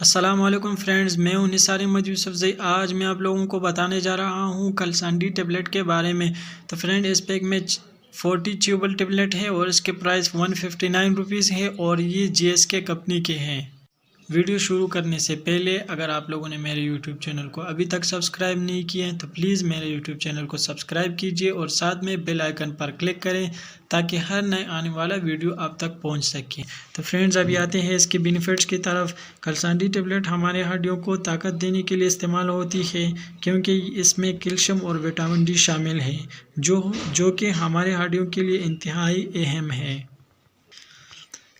السلام علیکم فرینڈز، میں ہوں نثار احمد یوسفزئی۔ آج میں آپ لوگوں کو بتانے جا رہا ہوں کلسانڈی ٹیبلٹ کے بارے میں۔ تو فرینڈ، اس پیک میں 40 چیوبل ٹیبلٹ ہے اور اس کے پرائس 159 روپیز ہے اور یہ GSK کمپنی کے ہیں۔ ویڈیو شروع کرنے سے پہلے اگر آپ لوگوں نے میرے یوٹیوب چینل کو ابھی تک سبسکرائب نہیں کیا ہے تو پلیز میرے یوٹیوب چینل کو سبسکرائب کیجئے اور ساتھ میں بیل آئیکن پر کلک کریں تاکہ ہر نئے آنے والا ویڈیو آپ تک پہنچ سکے۔ تو فرینڈز، ابھی آتے ہیں اس کے بینیفٹس کی طرف۔ کلسانڈی ٹیبلٹ ہمارے ہڈیوں کو طاقت دینے کے لیے استعمال ہوتی ہے کیونکہ اس میں کیلشیم اور وٹامن ڈی شامل ہے جو کہ ہمارے ہڈیوں کے لیے انتہائی اہم ہے۔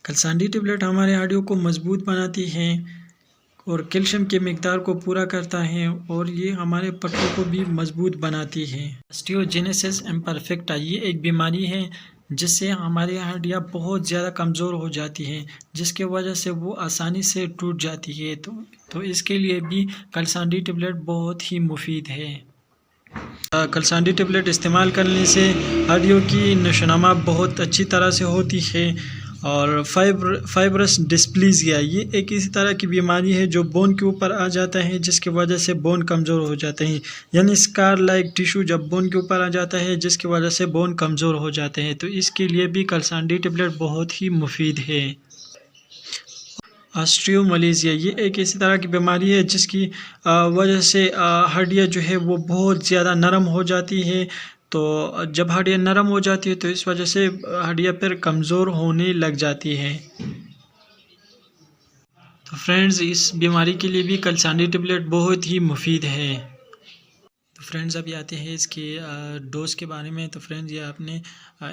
کلسانڈی ٹیبلٹ ہمارے ہڈیوں کو مضبوط بناتی ہے اور کیلشیم کی مقدار کو پورا کرتا ہے اور یہ ہمارے پٹھوں کو بھی مضبوط بناتی ہے۔ آسٹیوجینیسس امپرفیکٹا یہ ایک بیماری ہے جس سے ہماری ہڈیاں بہت زیادہ کمزور ہو جاتی ہیں، جس کی وجہ سے وہ آسانی سے ٹوٹ جاتی ہے۔ تو اس کے لیے بھی کلسانڈی ٹیبلٹ بہت ہی مفید ہے۔ کلسانڈی ٹیبلٹ استعمال کرنے سے ہڈیوں کی نشوونما بہت اچھی طرح سے ہوتی ہے۔ اور فائبرس ڈسپلیزیا یہ ایک اسی طرح کی بیماری ہے جو بون کے اوپر آ جاتا ہے، جس کی وجہ سے بون کمزور ہو جاتے ہیں، یعنی اسکار لائک ٹیشو جب بون کے اوپر آ جاتا ہے جس کی وجہ سے بون کمزور ہو جاتے ہیں۔ تو اس کے لیے بھی کلسانڈی ٹیبلٹ بہت ہی مفید ہے۔ آسٹریوملیزیا یہ ایک ایسی طرح کی بیماری ہے جس کی وجہ سے ہڈیاں جو ہے وہ بہت زیادہ نرم ہو جاتی ہے۔ تو جب ہڈیاں نرم ہو جاتی ہے تو اس وجہ سے ہڈیاں پھر کمزور ہونے لگ جاتی ہے۔ تو فرینڈز، اس بیماری کے لیے بھی کلسانڈی ٹیبلٹ بہت ہی مفید ہے۔ تو فرینڈز، ابھی آتے ہیں اس کے ڈوز کے بارے میں۔ تو فرینڈز، یہ آپ نے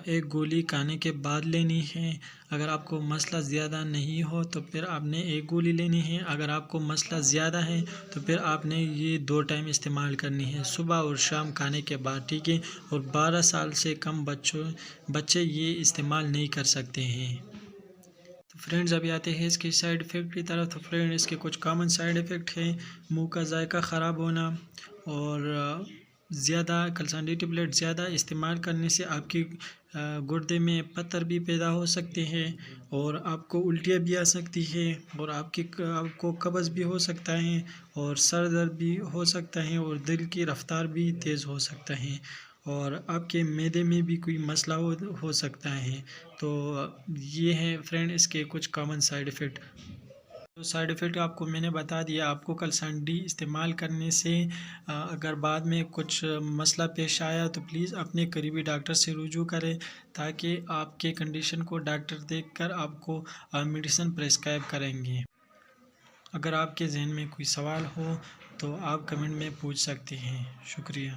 ایک گولی کھانے کے بعد لینی ہے۔ اگر آپ کو مسئلہ زیادہ نہیں ہو تو پھر آپ نے ایک گولی لینی ہے۔ اگر آپ کو مسئلہ زیادہ ہے تو پھر آپ نے یہ 2 ٹائم استعمال کرنی ہے، صبح اور شام کھانے کے بعد، ٹھیک ہے؟ اور 12 سال سے کم بچے یہ استعمال نہیں کر سکتے ہیں۔ تو فرینڈز، ابھی آتے ہیں اس کی سائیڈ ایفیکٹ کی طرف۔ تو فرینڈ، اس کے کچھ کامن سائیڈ ایفیکٹ ہیں: منہ کا ذائقہ خراب ہونا، اور کلسانڈی ٹیبلٹ زیادہ استعمال کرنے سے آپ کی گردے میں پتھر بھی پیدا ہو سکتے ہیں اور آپ کو الٹیاں بھی آ سکتی ہے اور آپ کو قبض بھی ہو سکتا ہے اور سر درد بھی ہو سکتا ہے اور دل کی رفتار بھی تیز ہو سکتا ہے اور آپ کے معدے میں بھی کوئی مسئلہ ہو سکتا ہے۔ تو یہ ہے فرینڈ اس کے کچھ کامن سائیڈ ایفیکٹ۔ تو سائیڈ ایفیکٹ آپ کو میں نے بتا دیا۔ آپ کو کلسانڈی استعمال کرنے سے اگر بعد میں کچھ مسئلہ پیش آیا تو پلیز اپنے قریبی ڈاکٹر سے رجوع کریں تاکہ آپ کے کنڈیشن کو ڈاکٹر دیکھ کر آپ کو میڈیسن پرسکرائب کریں گے۔ اگر آپ کے ذہن میں کوئی سوال ہو تو آپ کمنٹ میں پوچھ سکتے ہیں۔ شکریہ۔